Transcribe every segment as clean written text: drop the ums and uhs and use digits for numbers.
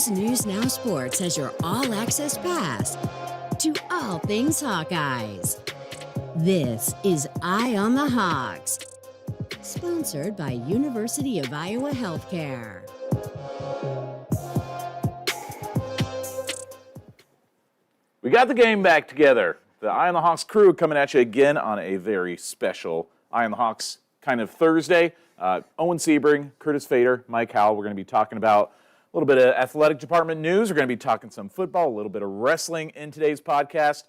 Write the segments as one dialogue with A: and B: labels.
A: Use News Now Sports as your all-access pass to all things Hawkeyes. This is Eye on the Hawks, sponsored by University of Iowa Healthcare.
B: We got the game back together. The Eye on the Hawks crew coming at you again on a very special Eye on the Hawks kind of Thursday. Owen Sebring, Curtis Fader, Mike Howell. We're going to be talking about a little bit of athletic department news. We're going to be talking some football, a little bit of wrestling in today's podcast.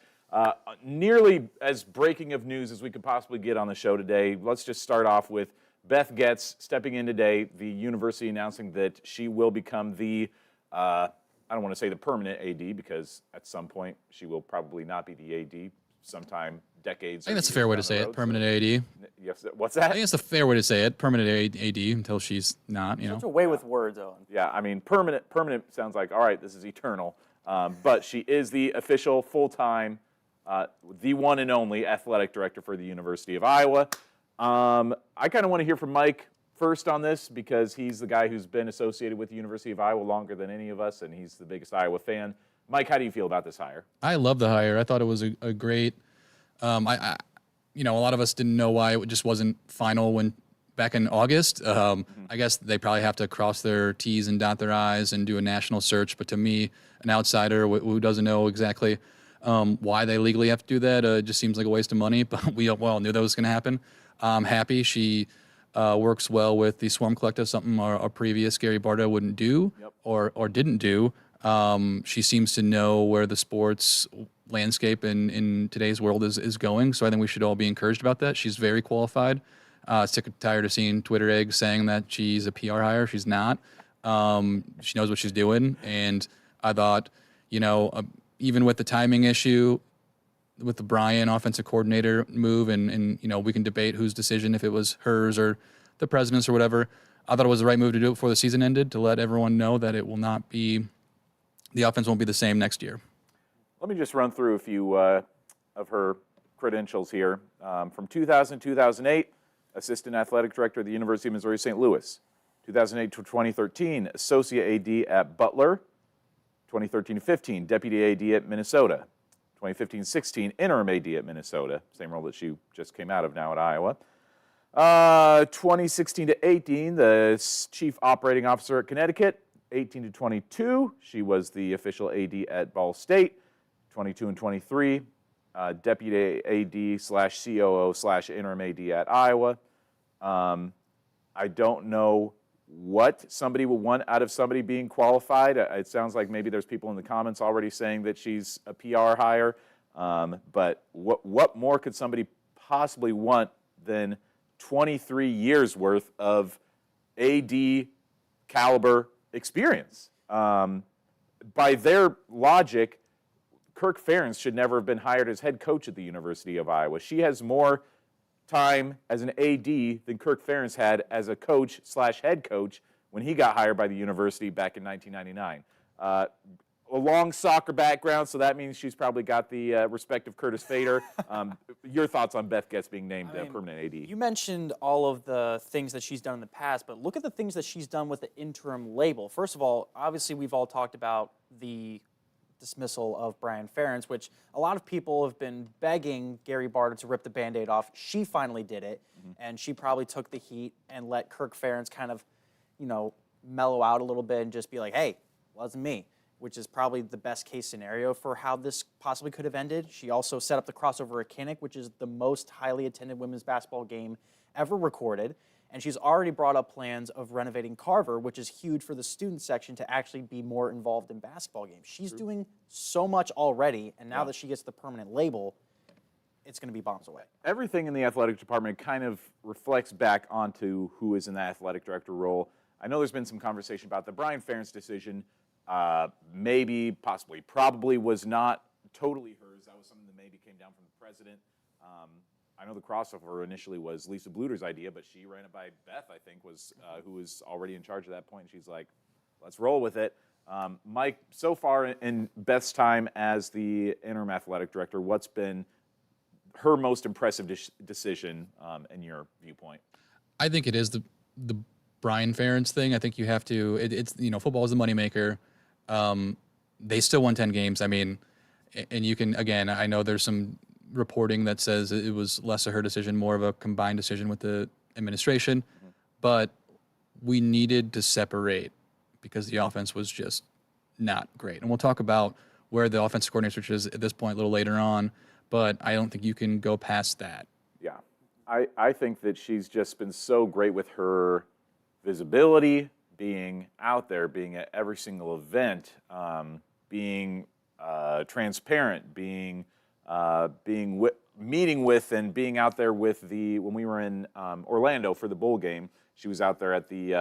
B: Nearly as breaking of news as we could possibly get on the show today. Let's just start off with Beth Goetz stepping in today, the university announcing that she will become the, I don't want to say the permanent AD, because at some point she will probably not be the AD sometime decades.
C: I think that's a fair way to say it, permanent AD.
B: Yes, what's that?
C: I think it's a fair way to say it, permanent AD until she's not, you know.
D: Such a way with words, Owen.
B: Yeah, I mean, permanent sounds like, all right, this is eternal. But she is the official, full-time, the one and only athletic director for the University of Iowa. I kind of want to hear from Mike first on this, because he's the guy who's been associated with the University of Iowa longer than any of us, and he's the biggest Iowa fan. Mike, how do you feel about this hire? I
C: love the hire. I thought it was a great. A lot of us didn't know why it just wasn't final back in August. I guess they probably have to cross their T's and dot their I's and do a national search. But to me, an outsider who doesn't know exactly why they legally have to do that, it just seems like a waste of money. But we all knew that was going to happen. I'm happy she works well with the Swarm Collective, something our previous Gary Barta wouldn't do or didn't do. She seems to know where the sports landscape in today's world is going, so I think we should all be encouraged about that. She's very qualified. Sick and tired of seeing Twitter eggs saying that she's a PR hire. She's not. She knows what she's doing, and I thought, even with the timing issue, with the Brian offensive coordinator move, and we can debate whose decision, if it was hers or the president's or whatever, I thought it was the right move to do it before the season ended, to let everyone know that it will not be, the offense won't be the same next year.
B: Let me just run through a few of her credentials here. From 2000 to 2008, Assistant Athletic Director at the University of Missouri St. Louis. 2008 to 2013, Associate AD at Butler. 2013-15, Deputy AD at Minnesota. 2015-16, Interim AD at Minnesota, same role that she just came out of now at Iowa. 2016 to 18, the Chief Operating Officer at Connecticut. 18 to 22, she was the official AD at Ball State. 22 and 23, Deputy AD/COO/Interim AD at Iowa. I don't know what somebody will want out of somebody being qualified. It sounds like maybe there's people in the comments already saying that she's a PR hire. But what more could somebody possibly want than 23 years worth of AD caliber experience? By their logic, Kirk Ferentz should never have been hired as head coach at the University of Iowa. She has more time as an AD than Kirk Ferentz had as a coach/head coach when he got hired by the university back in 1999. A long soccer background, so that means she's probably got the respect of Curtis Fader. Your thoughts on Beth Goetz being named permanent AD?
D: You mentioned all of the things that she's done in the past, but look at the things that she's done with the interim label. First of all, obviously we've all talked about the dismissal of Brian Ferentz, which a lot of people have been begging Gary Barta to rip the Band-Aid off. She finally did it, and she probably took the heat and let Kirk Ferentz kind of, mellow out a little bit and just be like, hey, wasn't me, which is probably the best case scenario for how this possibly could have ended. She also set up the crossover at Kinnick, which is the most highly attended women's basketball game ever recorded. And she's already brought up plans of renovating Carver, which is huge for the student section to actually be more involved in basketball games. She's doing so much already, and now that she gets the permanent label, it's going to be bombs away.
B: Everything in the athletic department kind of reflects back onto who is in the athletic director role. I know there's been some conversation about the Brian Ferentz decision. Maybe, possibly, probably was not totally hers. That was something that maybe came down from the president. I know the crossover initially was Lisa Bluter's idea, but she ran it by Beth, I think, who was already in charge at that point. She's like, let's roll with it. Mike, so far in Beth's time as the interim athletic director, what's been her most impressive decision in your viewpoint?
C: I think it is the Brian Ferentz thing. I think you have to. It's football is the moneymaker. They still won 10 games. I mean, and you can, again, I know there's some reporting that says it was less of her decision, more of a combined decision with the administration, but we needed to separate because the offense was just not great. And we'll talk about where the offensive coordinator switch is at this point a little later on, but I don't think you can go past that.
B: Yeah. I think that she's just been so great with her visibility, being out there, being at every single event, being transparent, being meeting with and being out there with when we were in Orlando for the bowl game, she was out there at the,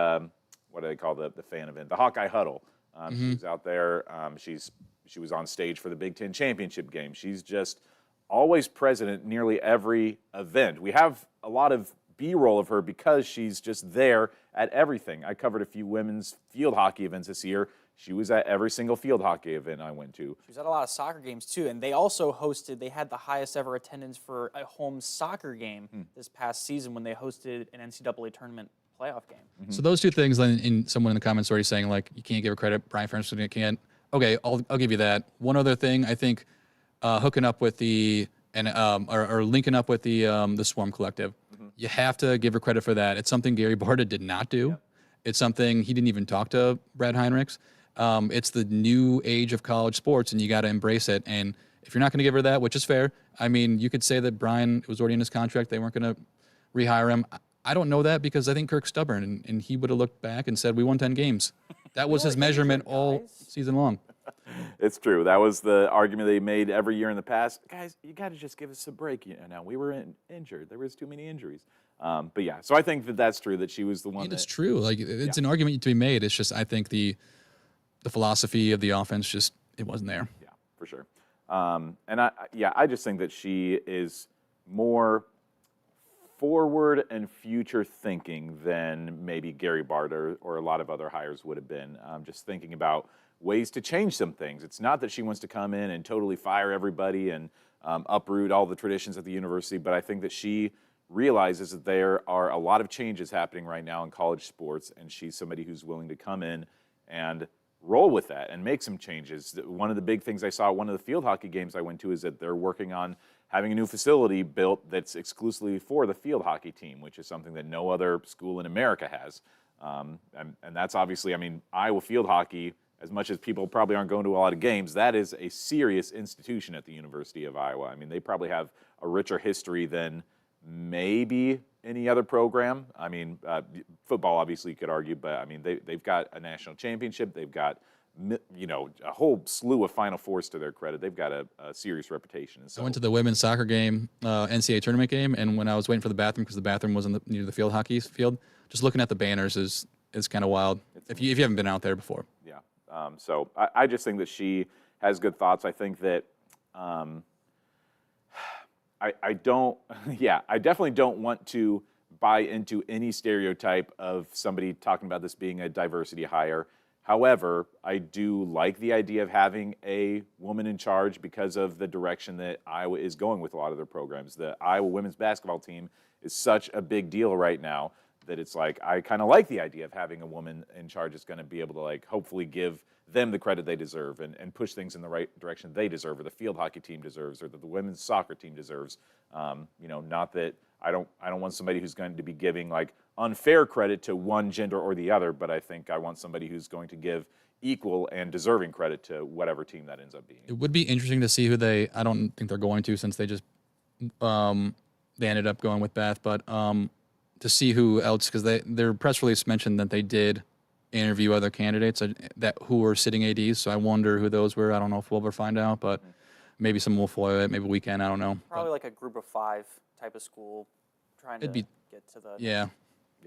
B: what do they call the fan event? The Hawkeye Huddle. She was out there. She was on stage for the Big Ten championship game. She's just always present at nearly every event. We have a lot of B-roll of her because she's just there at everything. I covered a few women's field hockey events this year. She was at every single field hockey event I went to.
D: She was at a lot of soccer games, too, and they also they had the highest ever attendance for a home soccer game this past season when they hosted an NCAA tournament playoff game.
C: So those two things, then someone in the comments already saying, like, you can't give her credit, Brian Ferentz can't. Okay, I'll give you that. One other thing, I think hooking up with or linking up with the Swarm Collective, you have to give her credit for that. It's something Gary Barta did not do. Yep. It's something he didn't even talk to Brad Heinrichs. It's the new age of college sports, and you got to embrace it. And if you're not going to give her that, which is fair, I mean, you could say that Brian was already in his contract. They weren't going to rehire him. I don't know that because I think Kirk's stubborn, and he would have looked back and said, we won 10 games. That was his measurement all season long.
B: It's true. That was the argument they made every year in the past. Guys, you got to just give us a break. Now, we were injured. There was too many injuries. But yeah, so I think that's true, that she was the one.
C: It's true. Like, it's an argument to be made. It's just, I think the philosophy of the offense just, it wasn't there.
B: Yeah, for sure. And I just think that she is more forward and future thinking than maybe Gary Barta or a lot of other hires would have been. Just thinking about ways to change some things. It's not that she wants to come in and totally fire everybody and uproot all the traditions at the university, but I think that she realizes that there are a lot of changes happening right now in college sports, and she's somebody who's willing to come in and roll with that and make some changes. One of the big things I saw at one of the field hockey games I went to is that they're working on having a new facility built that's exclusively for the field hockey team, which is something that no other school in America has. And that's obviously, I mean, Iowa field hockey, as much as people probably aren't going to a lot of games, that is a serious institution at the University of Iowa. I mean, they probably have a richer history than maybe any other program. I mean, football, obviously, you could argue, but I mean, they've got a national championship. They've got, a whole slew of Final Fours to their credit. They've got a serious reputation. So,
C: I went to the women's soccer game, NCAA tournament game, and when I was waiting for the bathroom, because the bathroom was near the field hockey field, just looking at the banners is kind of wild if you haven't been out there before.
B: Yeah. So I just think that she has good thoughts. I think that I definitely don't want to buy into any stereotype of somebody talking about this being a diversity hire. However, I do like the idea of having a woman in charge because of the direction that Iowa is going with a lot of their programs. The Iowa women's basketball team is such a big deal right now that it's like, I kind of like the idea of having a woman in charge that's going to be able to, like, hopefully give them the credit they deserve and push things in the right direction they deserve, or the field hockey team deserves, or that the women's soccer team deserves. Not that I don't want somebody who's going to be giving, like, unfair credit to one gender or the other, but I think I want somebody who's going to give equal and deserving credit to whatever team that ends up being.
C: It would be interesting to see who I don't think they're going to, since they just they ended up going with Beth, but to see who else, because their press release mentioned that they did interview other candidates who were sitting ADs, so I wonder who those were. I don't know if we'll ever find out, but maybe some will foil it, maybe we can, I don't know.
D: Probably like a group of 5 type of school trying to get to the...
C: Yeah,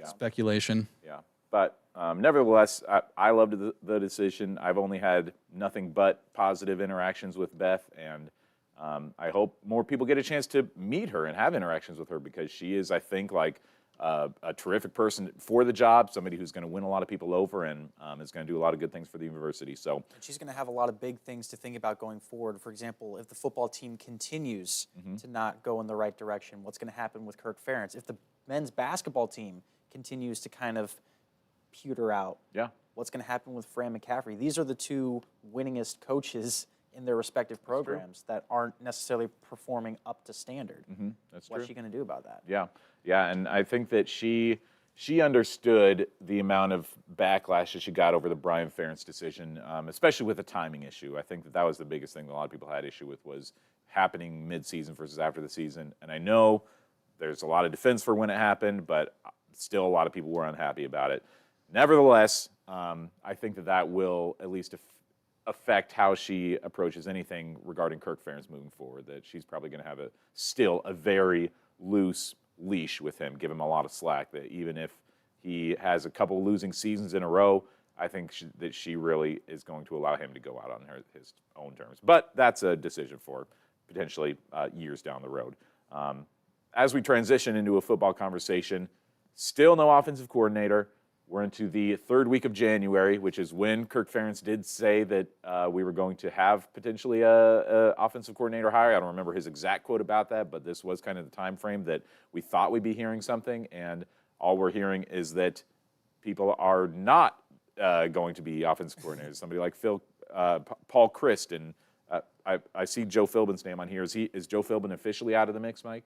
C: speculation.
B: Yeah, but nevertheless, I loved the decision. I've only had nothing but positive interactions with Beth, and I hope more people get a chance to meet her and have interactions with her, because she is, I think, like a terrific person for the job, somebody who's going to win a lot of people over, and is going to do a lot of good things for the university. So
D: she's going to have a lot of big things to think about going forward. For example, if the football team continues to not go in the right direction, what's going to happen with Kirk Ferentz? If the men's basketball team continues to kind of pewter out, What's going to happen with Fran McCaffrey? These are the two winningest coaches in their respective programs that aren't necessarily performing up to standard.
B: That's
D: What's
B: true.
D: she going to do about that?
B: Yeah, and I think that she understood the amount of backlash that she got over the Brian Ferentz decision, especially with the timing issue. I think that was the biggest thing that a lot of people had issue with, was happening mid-season versus after the season. And I know there's a lot of defense for when it happened, but still a lot of people were unhappy about it. Nevertheless, I think that will at least affect how she approaches anything regarding Kirk Ferentz moving forward, that she's probably going to have still a very loose leash with him, give him a lot of slack, that even if he has a couple losing seasons in a row, I think that she really is going to allow him to go out on his own terms. But that's a decision for potentially years down the road. As we transition into a football conversation, still no offensive coordinator. We're into the third week of January, which is when Kirk Ferentz did say that we were going to have potentially a offensive coordinator hire. I don't remember his exact quote about that, but this was kind of the time frame that we thought we'd be hearing something. And all we're hearing is that people are not going to be offensive coordinators. Somebody like Paul Christ, and I see Joe Philbin's name on here. Is Joe Philbin officially out of the mix, Mike?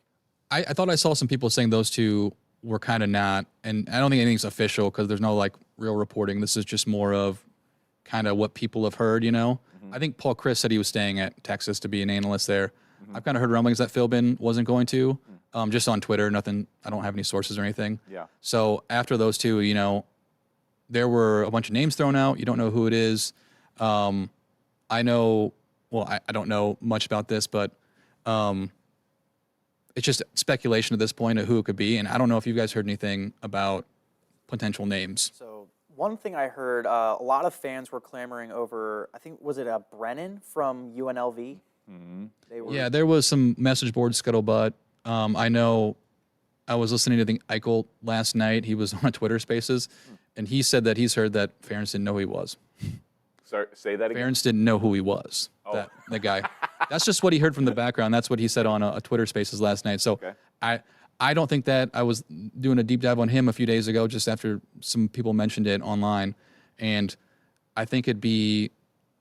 C: I thought I saw some people saying those two were kind of not, and I don't think anything's official because there's no like real reporting. This is just more of kind of what people have heard, you know. I think Paul Christ said he was staying at Texas to be an analyst there. I've kind of heard rumblings that Philbin wasn't going to, just on Twitter. Nothing. I don't have any sources or anything.
B: Yeah.
C: So after those two, you know, there were a bunch of names thrown out. You don't know who it is. I know. Well, I don't know much about this, but it's just speculation at this point of who it could be, and I don't know if you guys heard anything about potential names.
D: So one thing I heard, a lot of fans were clamoring over, I think, was it Brennan from UNLV?
C: Yeah, there was some message board scuttlebutt. I know I was listening to the Eichel last night. He was on Twitter Spaces, and he said that he's heard that Ferentz didn't know who he was.
B: Sorry, say that again.
C: Ferentz didn't know who he was, the guy. That's just what he heard from the background. That's what he said on a Twitter Spaces last night. So I don't think that. I was doing a deep dive on him a few days ago just after some people mentioned it online, and I think it'd be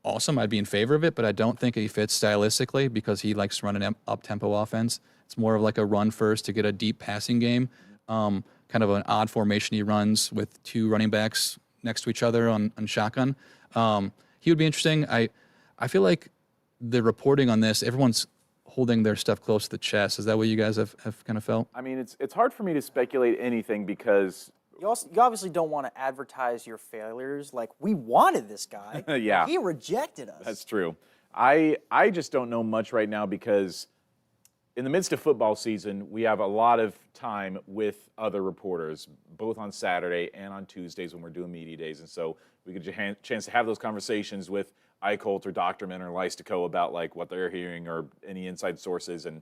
C: awesome. I'd be in favor of it, but I don't think he fits stylistically because he likes to run an up-tempo offense. It's more of like a run first to get a deep passing game, kind of an odd formation he runs with two running backs next to each other on shotgun. He would be interesting. I feel like the reporting on this, everyone's holding their stuff close to the chest. Is that what you guys have kind of felt?
B: I mean, it's hard for me to speculate anything because
D: you obviously don't want to advertise your failures. Like, we wanted this guy.
B: Yeah.
D: He rejected us.
B: That's true. I just don't know much right now because in the midst of football season, we have a lot of time with other reporters, both on Saturday and on Tuesdays when we're doing media days. And so we get a chance to have those conversations with Eichholt or Doctorman or Leistico about like what they're hearing or any inside sources, and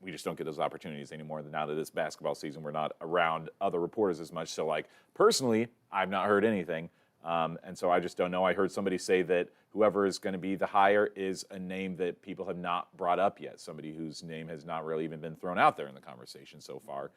B: we just don't get those opportunities anymore. Now that it's basketball season, we're not around other reporters as much. So like personally, I've not heard anything, and so I just don't know. I heard somebody say that whoever is going to be the hire is a name that people have not brought up yet, somebody whose name has not really even been thrown out there in the conversation so far.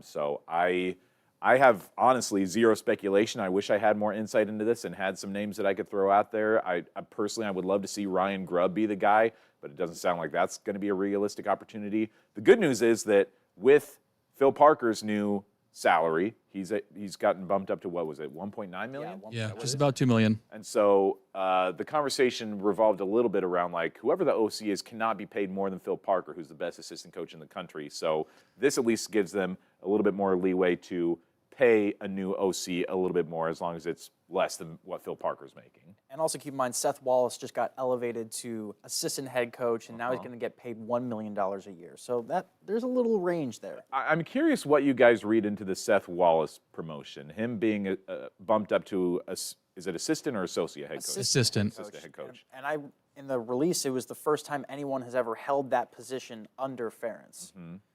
B: So I have honestly zero speculation. I wish I had more insight into this and had some names that I could throw out there. I personally would love to see Ryan Grubb be the guy, but it doesn't sound like that's going to be a realistic opportunity. The good news is that with Phil Parker's new salary, he's gotten bumped up to, what was it, $1.9 million?
C: Yeah, just about $2 million.
B: And so the conversation revolved a little bit around like whoever the OC is cannot be paid more than Phil Parker, who's the best assistant coach in the country. So this at least gives them a little bit more leeway to pay a new OC a little bit more as long as it's less than what Phil Parker's making.
D: And also keep in mind, Seth Wallace just got elevated to assistant head coach, and now he's going to get paid $1 million a year. So there's a little range there.
B: I'm curious what you guys read into the Seth Wallace promotion, him being bumped up to, is it assistant or associate head coach?
C: Assistant
B: head coach.
D: And in the release, it was the first time anyone has ever held that position under Ferentz.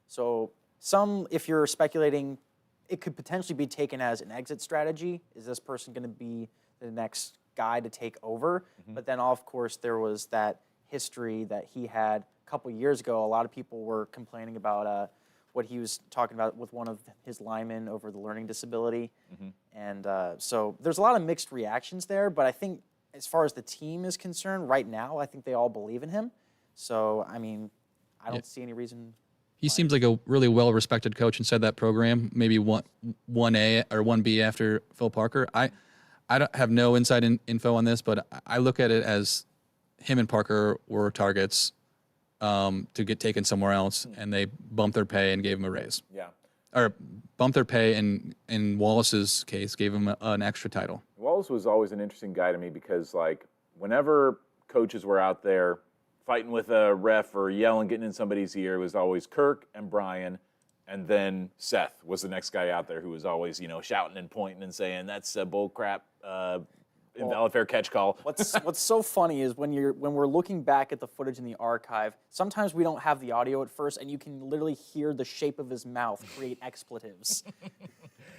D: So if you're speculating, it could potentially be taken as an exit strategy. Is this person going to be the next guy to take over? But then, of course, there was that history that he had a couple years ago. A lot of people were complaining about what he was talking about with one of his linemen over the learning disability. And so there's a lot of mixed reactions there, but I think as far as the team is concerned, right now, I think they all believe in him. So, I mean, I don't see any reason.
C: He seems like a really well-respected coach inside that program, maybe 1A or 1B after Phil Parker. I don't have no inside info on this, but I look at it as him and Parker were targets to get taken somewhere else, and they bumped their pay and gave him a raise.
B: Yeah.
C: Or bumped their pay, and in Wallace's case, gave him an extra title.
B: Wallace was always an interesting guy to me because, like, whenever coaches were out there fighting with a ref or yelling, getting in somebody's ear, it was always Kirk and Brian, and then Seth was the next guy out there who was always, shouting and pointing and saying, that's a bull crap, invalid fair catch call.
D: What's so funny is when we're looking back at the footage in the archive, sometimes we don't have the audio at first, and you can literally hear the shape of his mouth create expletives.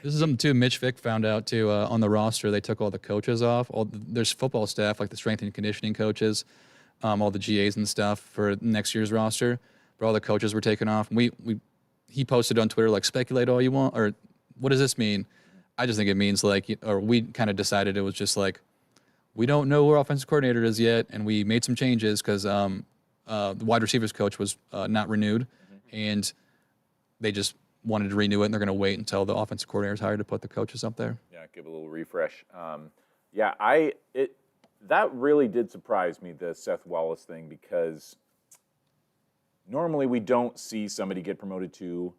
C: This is something, too, Mitch Vick found out, too, on the roster. They took all the coaches off. There's football staff, like the strength and conditioning coaches, all the GAs and stuff for next year's roster, but all the coaches were taken off. He posted on Twitter, like, speculate all you want, or what does this mean? I just think it means, like, or we kind of decided it was just like, we don't know who our offensive coordinator is yet, and we made some changes because the wide receivers coach was not renewed, and they just wanted to renew it, and they're going to wait until the offensive coordinator is hired to put the coaches up there.
B: Yeah, give a little refresh. That really did surprise me, the Seth Wallace thing, because normally we don't see somebody get promoted to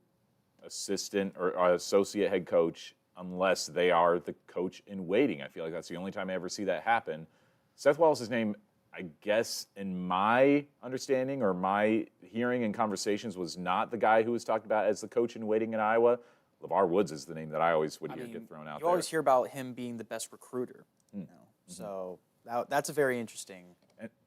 B: assistant or associate head coach unless they are the coach in waiting. I feel like that's the only time I ever see that happen. Seth Wallace's name, I guess, in my understanding or my hearing and conversations, was not the guy who was talked about as the coach in waiting in Iowa. LeVar Woods is the name that I always would hear get thrown out there.
D: You always hear about him being the best recruiter. So that's a very interesting.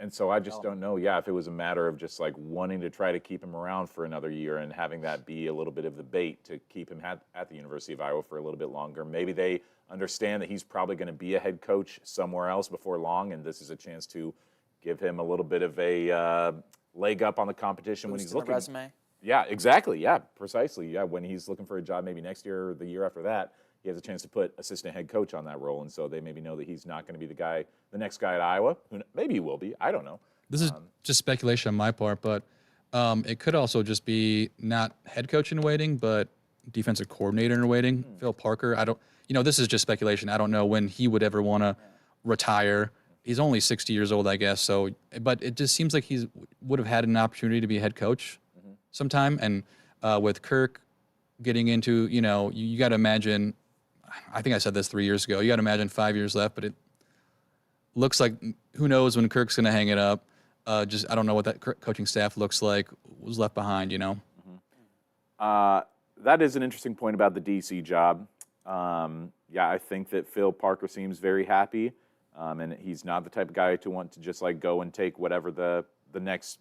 B: And so I just don't know, if it was a matter of just like wanting to try to keep him around for another year and having that be a little bit of the bait to keep him at the University of Iowa for a little bit longer. Maybe they understand that he's probably going to be a head coach somewhere else before long, and this is a chance to give him a little bit of a leg up on the competition when he's looking.
D: Resume.
B: Yeah, exactly. Yeah, precisely. Yeah, when he's looking for a job maybe next year or the year after that, he has a chance to put assistant head coach on that role, and so they maybe know that he's not going to be the next guy at Iowa. Maybe he will be. I don't know.
C: This is just speculation on my part, but it could also just be not head coach in waiting, but defensive coordinator in waiting. Phil Parker. This is just speculation. I don't know when he would ever want to retire. He's only 60 years old, I guess. So, but it just seems like he would have had an opportunity to be a head coach sometime, and with Kirk getting into, you got to imagine. I think I said this 3 years ago. You got to imagine 5 years left, but it looks like who knows when Kirk's going to hang it up. I don't know what that coaching staff looks like. Was left behind,
B: That is an interesting point about the DC job. I think that Phil Parker seems very happy, and he's not the type of guy to want to just like go and take whatever the next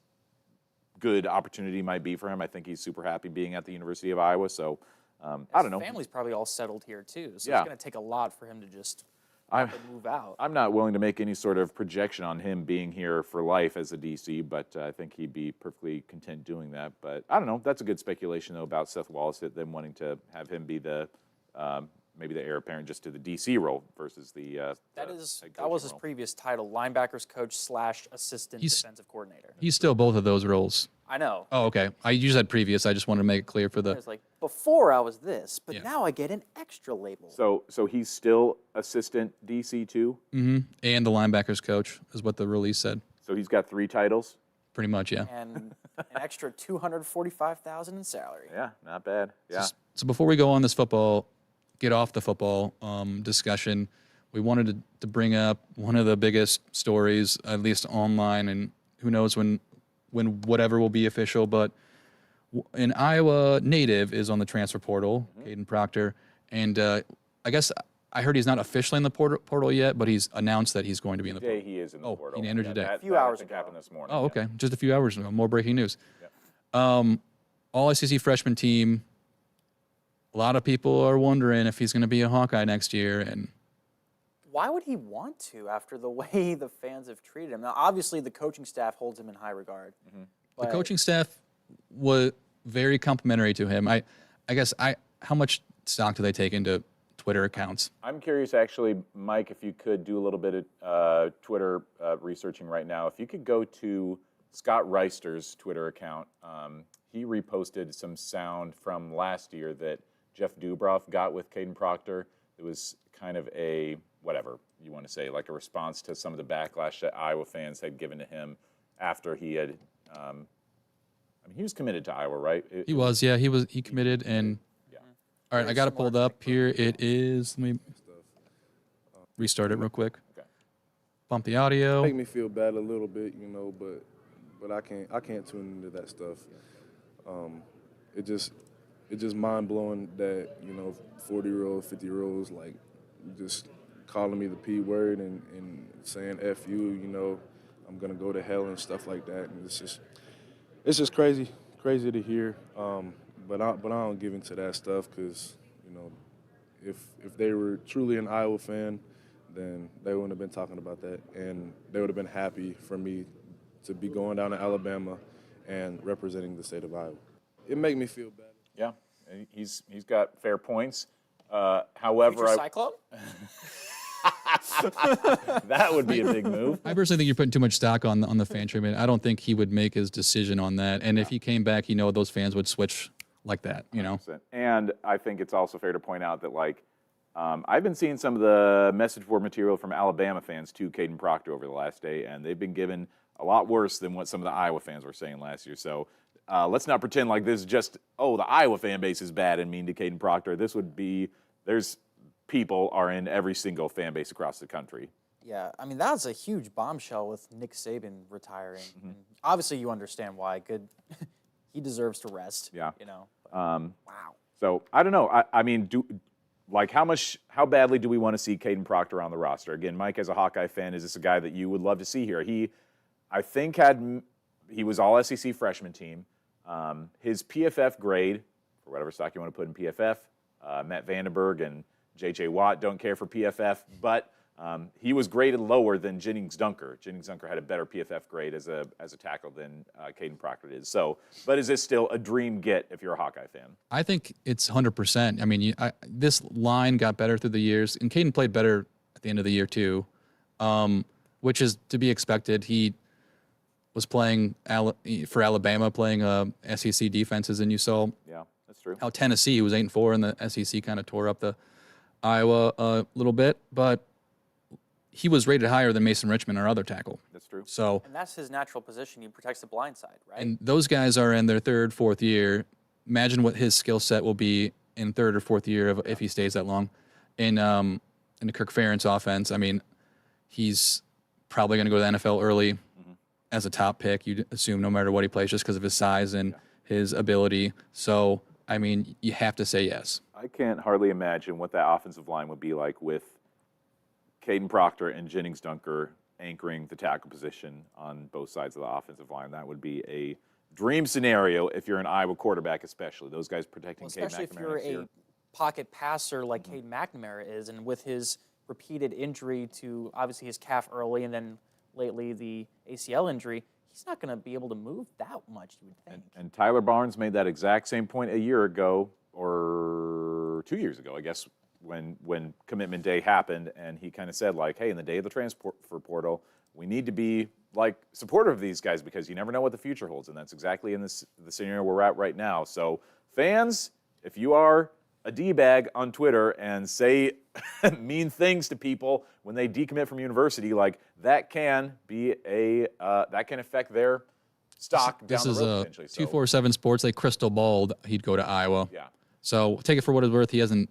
B: good opportunity might be for him. I think he's super happy being at the University of Iowa. So. I don't know.
D: His family's probably all settled here too, so
B: Yeah.
D: it's going to take a lot for him to just move out.
B: I'm not willing to make any sort of projection on him being here for life as a DC, but I think he'd be perfectly content doing that. But I don't know. That's a good speculation, though, about Seth Wallace, them wanting to have him be the maybe the heir apparent just to the DC role versus the
D: That
B: head
D: was
B: coaching
D: his
B: role.
D: previous title, linebackers coach / assistant defensive coordinator.
C: He's still both of those roles.
D: I know.
C: Oh, okay. You said previous. I just wanted to make it clear for the.
D: It's like, before I was this, but
C: Yeah.
D: now I get an extra label.
B: So he's still assistant DC too?
C: And the linebackers coach is what the release said.
B: So he's got 3 titles?
C: Pretty much, yeah.
D: And an extra $245,000 in salary.
B: Yeah, not bad. Yeah.
C: So before we go on this get off the football discussion, we wanted to bring up one of the biggest stories, at least online, and who knows when whatever will be official, but an Iowa native is on the transfer portal, Caden Proctor, and I guess I heard he's not officially in the portal yet, but he's announced that he's going to be in the
B: Today
C: portal.
B: he is in the portal.
C: he entered today.
B: That,
D: A few
B: that,
D: hours
B: I think
D: ago.
B: happened this morning.
C: Oh,
B: yeah.
C: okay. Just a few hours ago. More breaking news. All SEC freshman team. A lot of people are wondering if he's going to be a Hawkeye next year, and
D: Why would he want to after the way the fans have treated him? Now, obviously, the coaching staff holds him in high regard.
C: the coaching staff very complimentary to him. I guess how much stock do they take into Twitter accounts?
B: I'm curious, actually, Mike, if you could do a little bit of Twitter researching right now. If you could go to Scott Reister's Twitter account, he reposted some sound from last year that Jeff Dubroff got with Caden Proctor. It was kind of a, whatever you want to say, like a response to some of the backlash that Iowa fans had given to him after he had, I mean, he was committed to Iowa, right?
C: He committed, and all right, I got it pulled up here. It is, let me restart it real quick.
B: Okay.
C: Bump the audio.
E: Make me feel bad a little bit, you know, but I can't tune into that stuff. It just mind blowing that, you know, 40-year-old, 50-year-olds like just calling me the P word and saying F you, you know, I'm gonna go to hell and stuff like that. And it's just crazy to hear. But I don't give into that stuff because, you know, if they were truly an Iowa fan, then they wouldn't have been talking about that, and they would have been happy for me to be going down to Alabama and representing the state of Iowa. It made me feel bad.
B: Yeah, he's got fair points. However,
D: Future Cyclone?
B: that would be a big move.
C: I personally think you're putting too much stock on the fan treatment. I don't think he would make his decision on that. And if he came back, those fans would switch like that,
B: 100%. And I think it's also fair to point out that, like, I've been seeing some of the message board material from Alabama fans to Caden Proctor over the last day, and they've been given a lot worse than what some of the Iowa fans were saying last year. So let's not pretend like this is just, the Iowa fan base is bad and mean to Caden Proctor. This would be, there's people are in every single fan base across the country.
D: Yeah, I mean, that was a huge bombshell with Nick Saban retiring. And obviously, you understand why. Good, he deserves to rest.
B: Yeah.
D: Wow.
B: So I don't know. I mean, how badly do we want to see Caden Proctor on the roster? Again, Mike, as a Hawkeye fan, is this a guy that you would love to see here? I think he was all SEC freshman team. His PFF grade, for whatever stock you want to put in PFF, Matt Vandenberg and J.J. Watt don't care for PFF, but he was graded lower than Jennings Dunker. Jennings Dunker had a better PFF grade as a tackle than Caden Proctor did. So, but is this still a dream get if you're a Hawkeye fan?
C: I think it's 100%. I mean, this line got better through the years, and Caden played better at the end of the year too, which is to be expected. He was playing for Alabama, playing SEC defenses, and you saw
B: that's true.
C: how Tennessee was 8-4, and the SEC kind of tore up the Iowa a little bit, but he was rated higher than Mason Richmond, our other tackle.
B: That's true.
C: So,
D: And that's his natural position. He protects the blind side, right?
C: and those guys are in their third, fourth year. Imagine what his skill set will be in third or fourth year if he stays that long in the Kirk Ferentz offense. I mean, he's probably going to go to the NFL early as a top pick. You'd assume no matter what he plays, just because of his size and his ability. So, I mean, you have to say yes.
B: I can't hardly imagine what that offensive line would be like with Caden Proctor and Jennings Dunker anchoring the tackle position on both sides of the offensive line. That would be a dream scenario if you're an Iowa quarterback, especially. Those guys protecting Cade McNamara.
D: Especially if you're a pocket passer like Cade McNamara is, and with his repeated injury to obviously his calf early and then lately the ACL injury, he's not going to be able to move that much, you would think.
B: And Tyler Barnes made that exact same point a year ago, or 2 years ago, I guess, when commitment day happened, and he kind of said, like, hey, in the day of the transfer portal, we need to be, like, supportive of these guys because you never know what the future holds, and that's exactly in the scenario we're at right now. So, fans, if you are a D-bag on Twitter and say mean things to people when they decommit from university, like, that can be that can affect their stock down the road, potentially.
C: This is 247 Sports. They crystal balled he'd go to Iowa.
B: Yeah.
C: So take it for what it's worth. He hasn't,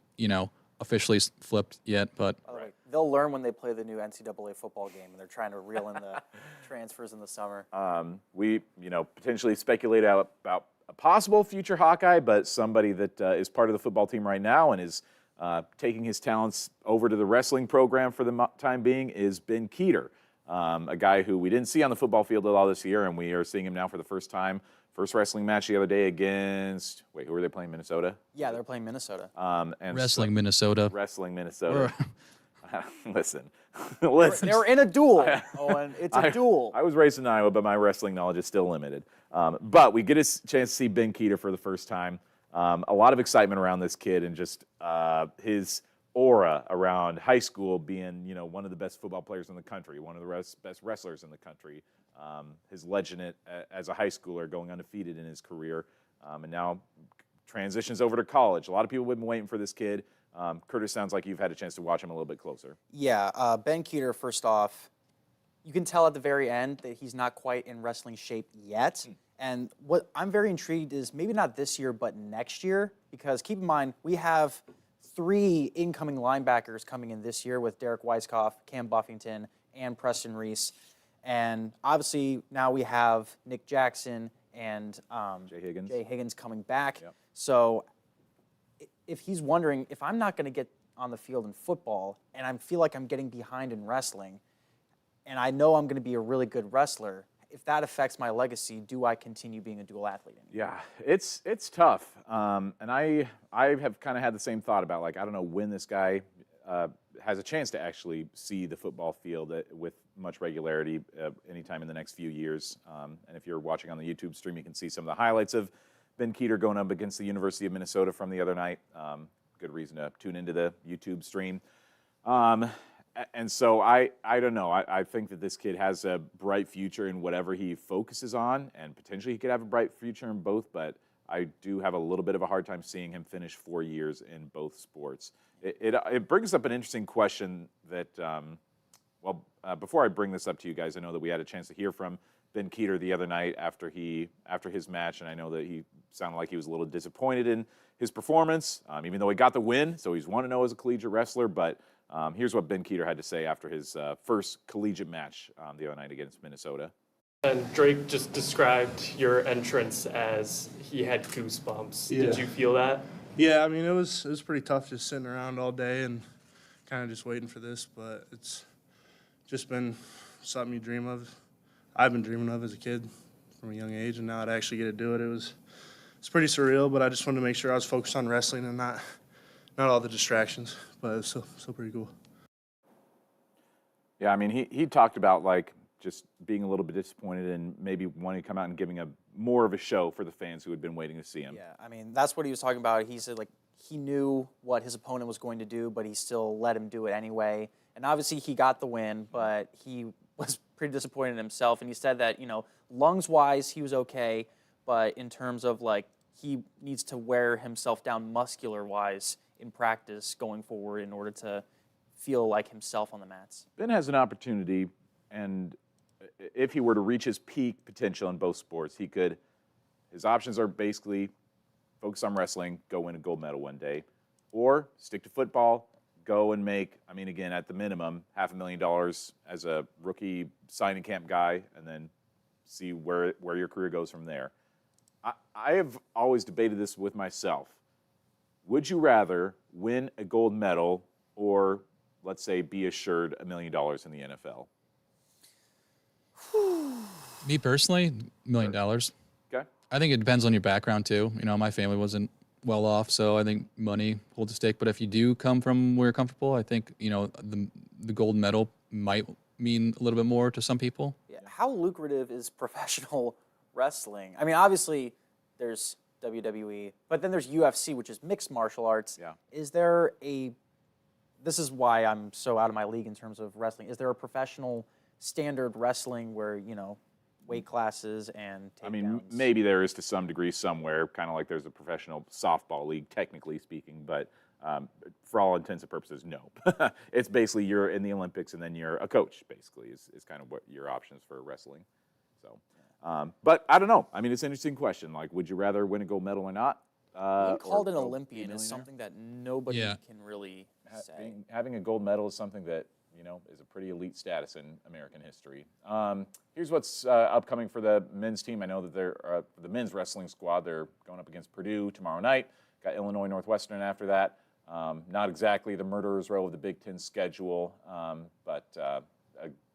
C: officially flipped yet, but
D: By the way, they'll learn when they play the new NCAA football game, and they're trying to reel in the transfers in the summer.
B: We, potentially speculate out about a possible future Hawkeye, but somebody that is part of the football team right now and is taking his talents over to the wrestling program for the time being is Ben Keeter, a guy who we didn't see on the football field at all this year, and we are seeing him now for the first time. First wrestling match the other day against, who were they playing, Minnesota?
D: Yeah, they're playing Minnesota.
B: And
C: Wrestling Minnesota.
B: Wrestling Minnesota. Listen, listen.
D: They're in a duel, Owen. It's a duel.
B: I was raised in Iowa, but my wrestling knowledge is still limited. But we get a chance to see Ben Keeter for the first time. A lot of excitement around this kid and just his aura around high school being, one of the best football players in the country, one of the best wrestlers in the country. His legend as a high schooler going undefeated in his career, and now transitions over to college. A lot of people have been waiting for this kid. Curtis, sounds like you've had a chance to watch him a little bit closer.
D: Yeah, Ben Keeter, first off, you can tell at the very end that he's not quite in wrestling shape yet. And what I'm very intrigued is maybe not this year, but next year, because keep in mind, we have 3 incoming linebackers coming in this year with Derek Weiskopf, Cam Buffington, and Preston Reese. And obviously now we have Nick Jackson and Jay Higgins coming back.
B: Yep.
D: So if he's wondering, if I'm not going to get on the field in football and I feel like I'm getting behind in wrestling, and I know I'm going to be a really good wrestler, if that affects my legacy, do I continue being a dual athlete anymore?
B: Yeah, it's tough. And I have kind of had the same thought about, I don't know when this guy has a chance to actually see the football field with much regularity anytime in the next few years. And if you're watching on the YouTube stream, you can see some of the highlights of Ben Keeter going up against the University of Minnesota from the other night. Good reason to tune into the YouTube stream. And so I don't know. I think that this kid has a bright future in whatever he focuses on, and potentially he could have a bright future in both, but I do have a little bit of a hard time seeing him finish 4 years in both sports. It brings up an interesting question that, before I bring this up to you guys, I know that we had a chance to hear from Ben Keeter the other night after his match, and I know that he sounded like he was a little disappointed in his performance, even though he got the win, so he's 1-0 as a collegiate wrestler, but here's what Ben Keeter had to say after his first collegiate match the other night against Minnesota.
F: And Drake just described your entrance as he had goosebumps.
G: Yeah.
F: Did you feel that?
G: Yeah, I mean, it was pretty tough just sitting around all day and kind of just waiting for this, but it's just been something you dream of. I've been dreaming of as a kid from a young age, and now to actually get to do it, it's pretty surreal, but I just wanted to make sure I was focused on wrestling and not all the distractions, but it was still pretty cool.
B: Yeah, I mean, he talked about, just being a little bit disappointed and maybe wanting to come out and giving more of a show for the fans who had been waiting to see him.
D: Yeah, I mean, that's what he was talking about. He said, he knew what his opponent was going to do, but he still let him do it anyway. And obviously he got the win, but he was pretty disappointed in himself. And he said that, lungs-wise, he was okay, but in terms of, he needs to wear himself down muscular-wise in practice going forward in order to feel like himself on the mats.
B: Ben has an opportunity, and if he were to reach his peak potential in both sports, his options are basically focus on wrestling, go win a gold medal one day, or stick to football, go and make, again, at the minimum, $500,000 as a rookie signing camp guy, and then see where your career goes from there. I have always debated this with myself. Would you rather win a gold medal or, let's say, be assured $1 million in the NFL?
C: Me personally, $1 million.
B: Okay.
C: I think it depends on your background too. My family wasn't well off, so I think money holds a stake. But if you do come from where you're comfortable, I think the gold medal might mean a little bit more to some people.
D: Yeah. How lucrative is professional wrestling? Obviously, there's WWE, but then there's UFC, which is mixed martial arts.
B: Yeah.
D: This is why I'm so out of my league in terms of wrestling. Is there a professional standard wrestling where, weight classes and takedowns?
B: Maybe there is to some degree somewhere, kind of like there's a professional softball league, technically speaking, but for all intents and purposes, no. It's basically you're in the Olympics and then you're a coach, basically, is kind of what your options for wrestling. So, but I don't know. It's an interesting question. Would you rather win a gold medal or not?
D: Being called an
B: or
D: Olympian is something that nobody can really say.
B: Having a gold medal is something that, is a pretty elite status in American history. Here's what's upcoming for the men's team. I know that they're the men's wrestling squad. They're going up against Purdue tomorrow night. Got Illinois Northwestern after that. Not exactly the murderer's row of the Big Ten schedule, but a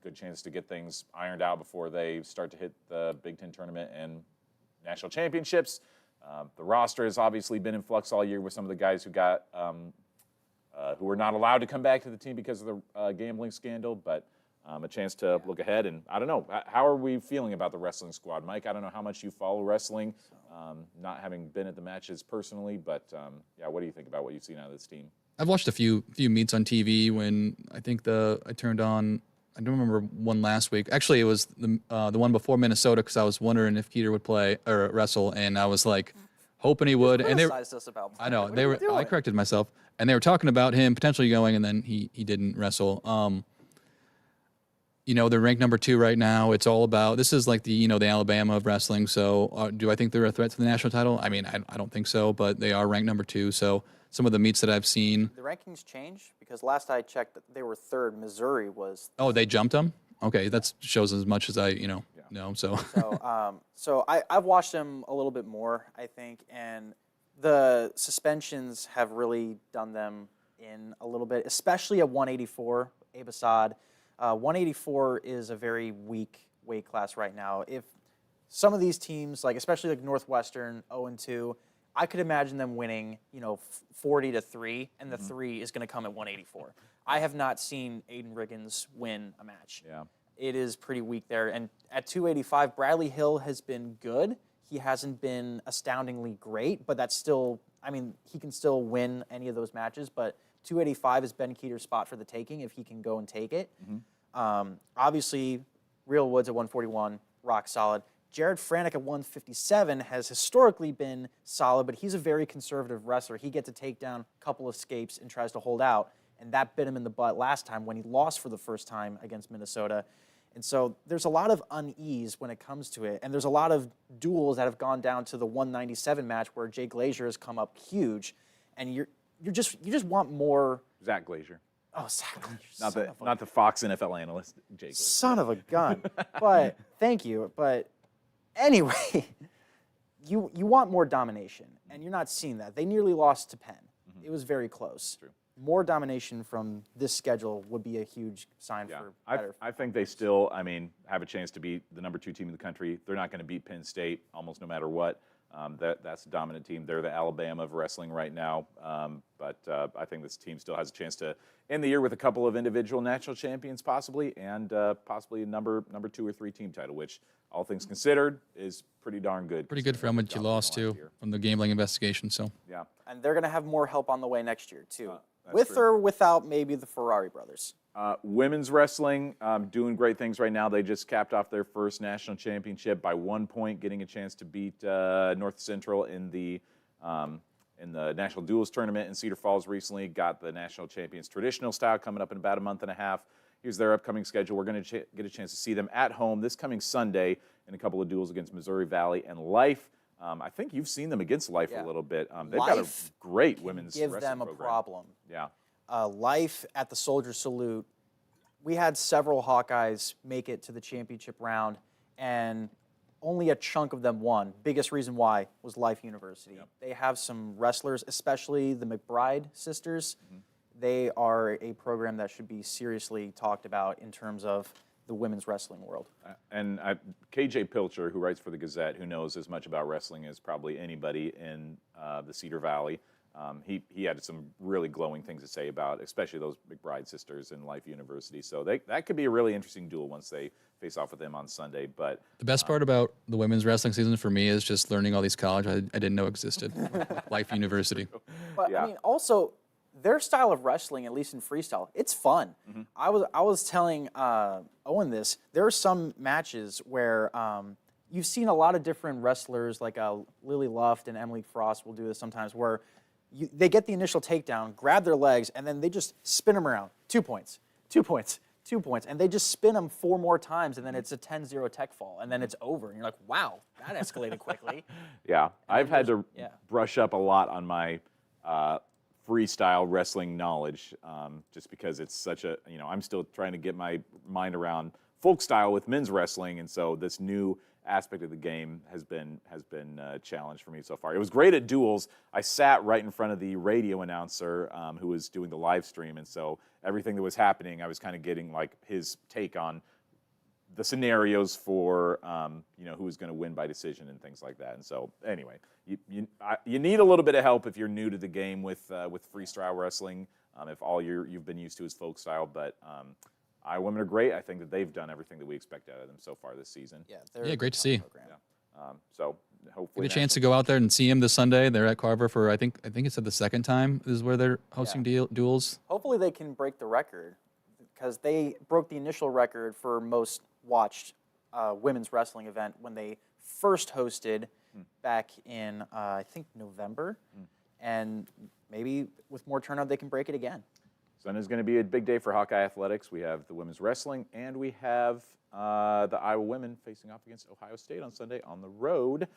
B: good chance to get things ironed out before they start to hit the Big Ten tournament and national championships. The roster has obviously been in flux all year with some of the guys who got who are not allowed to come back to the team because of the gambling scandal, but a chance to look ahead. And I don't know, how are we feeling about the wrestling squad? Mike, I don't know how much you follow wrestling, not having been at the matches personally, but yeah, what do you think about what you've seen out of this team?
C: I've watched a few meets on TV when I think I turned on. I don't remember one last week. Actually, it was the one before Minnesota because I was wondering if Keeter would play or wrestle, and I was like hoping he would. And
D: Criticized us about
C: I know
D: what
C: they
D: are you
C: were. I
D: doing?
C: corrected myself, and they were talking about him potentially going, and then he didn't wrestle. They're ranked number 2 right now. It's all about this is like the Alabama of wrestling. So do I think they're a threat to the national title? I mean, I don't think so, but they are ranked number 2. So some of the meets that I've seen.
D: The rankings change because last I checked, they were 3rd. Missouri was.
C: Oh, they jumped them. Okay, that shows as much as I know. So.
D: So I've watched them a little bit more, I think, and the suspensions have really done them in a little bit, especially at 184, Abe Assad. 184 is a very weak weight class right now. If some of these teams, like especially like Northwestern, 0-2, I could imagine them winning, 40-3, and the 3 is going to come at 184. I have not seen Aiden Riggins win a match.
B: Yeah.
D: It is pretty weak there. And at 285, Bradley Hill has been good. He hasn't been astoundingly great, but that's still, he can still win any of those matches, but 285 is Ben Keeter's spot for the taking if he can go and take it. Obviously, Real Woods at 141, rock solid. Jared Franek at 157 has historically been solid, but he's a very conservative wrestler. He gets to take down a couple escapes and tries to hold out, and that bit him in the butt last time when he lost for the first time against Minnesota. And so there's a lot of unease when it comes to it, and there's a lot of duels that have gone down to the 197 match where Jay Glazier has come up huge, and you just want more.
B: Zach Glazier.
D: Oh, Zach Glazier.
B: Not the Fox NFL analyst, Jake.
D: Son of a gun. But thank you. But anyway, you want more domination, and you're not seeing that. They nearly lost to Penn. It was very close.
B: True.
D: More domination from this schedule would be a huge sign for better.
B: I think they still, have a chance to beat the number 2 team in the country. They're not going to beat Penn State almost no matter what. That's a dominant team. They're the Alabama of wrestling right now. But I think this team still has a chance to end the year with a couple of individual national champions possibly, and possibly a number 2 or 3 team title, which all things considered is pretty darn good.
C: Pretty good for how much you lost too from the gambling investigation. So
B: yeah,
D: and they're going to have more help on the way next year too, with
B: true.
D: or without maybe the Ferrari brothers.
B: Women's wrestling doing great things right now. They just capped off their first national championship by 1 point, getting a chance to beat North Central in the National Duels Tournament in Cedar Falls recently. Got the national champions traditional style coming up in about a month and a half. Here's their upcoming schedule. We're going to get a chance to see them at home this coming Sunday in a couple of duels against Missouri Valley and Life. I think you've seen them against Life a little bit. They've got a great women's wrestling program.
D: Give them a problem.
B: Yeah.
D: Life at the Soldier Salute, we had several Hawkeyes make it to the championship round, and only a chunk of them won. Biggest reason why was Life University. Yep. They have some wrestlers, especially the McBride sisters. They are a program that should be seriously talked about in terms of the women's wrestling world.
B: And KJ Pilcher, who writes for the Gazette, who knows as much about wrestling as probably anybody in the Cedar Valley, he had some really glowing things to say about, especially those McBride sisters and Life University. So that could be a really interesting duel once they face off with them on Sunday. But
C: the best part about the women's wrestling season for me is just learning all these colleges I didn't know existed. Life University.
D: But
B: yeah.
D: Also, their style of wrestling, at least in freestyle, it's fun. I was telling Owen this. There are some matches where you've seen a lot of different wrestlers, like Lily Luft and Emily Frost will do this sometimes, where they get the initial takedown, grab their legs, and then they just spin them around. 2 points, 2 points, 2 points, and they just spin them 4 more times, and then it's a 10-0 tech fall, and then it's over, and you're like, wow, that escalated quickly.
B: Yeah, I've had to brush up a lot on my freestyle wrestling knowledge, just because it's such a, I'm still trying to get my mind around folk style with men's wrestling, and so this new aspect of the game has been a challenge for me so far. It was great at duels. I sat right in front of the radio announcer who was doing the live stream, and so everything that was happening, I was kind of getting like his take on the scenarios for who was going to win by decision and things like that. And so anyway, you need a little bit of help if you're new to the game with freestyle wrestling. if all you've been used to is folk style. But Iowa women are great. I think that they've done everything that we expect out of them so far this season.
D: Yeah, they're
C: Yeah, great to see.
B: So hopefully
C: Get a chance to go out there and see him this Sunday. They're at Carver for I think it's the second time is where they're hosting duels.
D: Hopefully they can break the record because they broke the initial record for most watched women's wrestling event when they first hosted back in, I think, November. And maybe with more turnout, they can break it again.
B: Sunday is going to be a big day for Hawkeye Athletics. We have the women's wrestling, and we have the Iowa women facing off against Ohio State on Sunday on the road.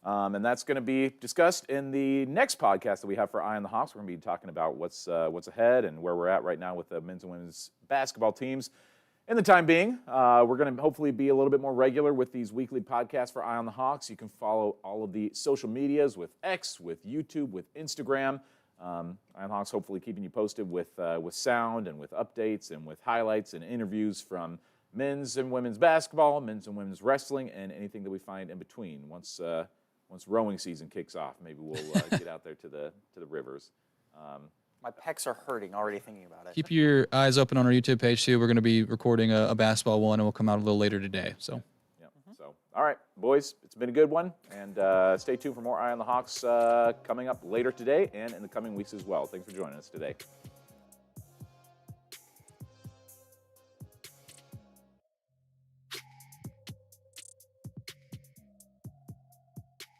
B: And that's going to be discussed in the next podcast that we have for Eye on the Hawks. We're going to be talking about what's ahead and where we're at right now with the men's and women's basketball teams. In the time being, we're going to hopefully be a little bit more regular with these weekly podcasts for Eye on the Hawks. You can follow all of the social medias with X, with YouTube, with Instagram. Eye on the Hawks hopefully keeping you posted with sound and with updates and with highlights and interviews from men's and women's basketball, men's and women's wrestling, and anything that we find in between. Once rowing season kicks off, maybe we'll get out there to the rivers.
D: My pecs are hurting already thinking about it.
C: Keep your eyes open on our YouTube page too. We're going to be recording a basketball one, and we'll come out a little later today. So.
B: So, all right, boys, it's been a good one, and stay tuned for more Eye on the Hawks coming up later today and in the coming weeks as well. Thanks for joining us today.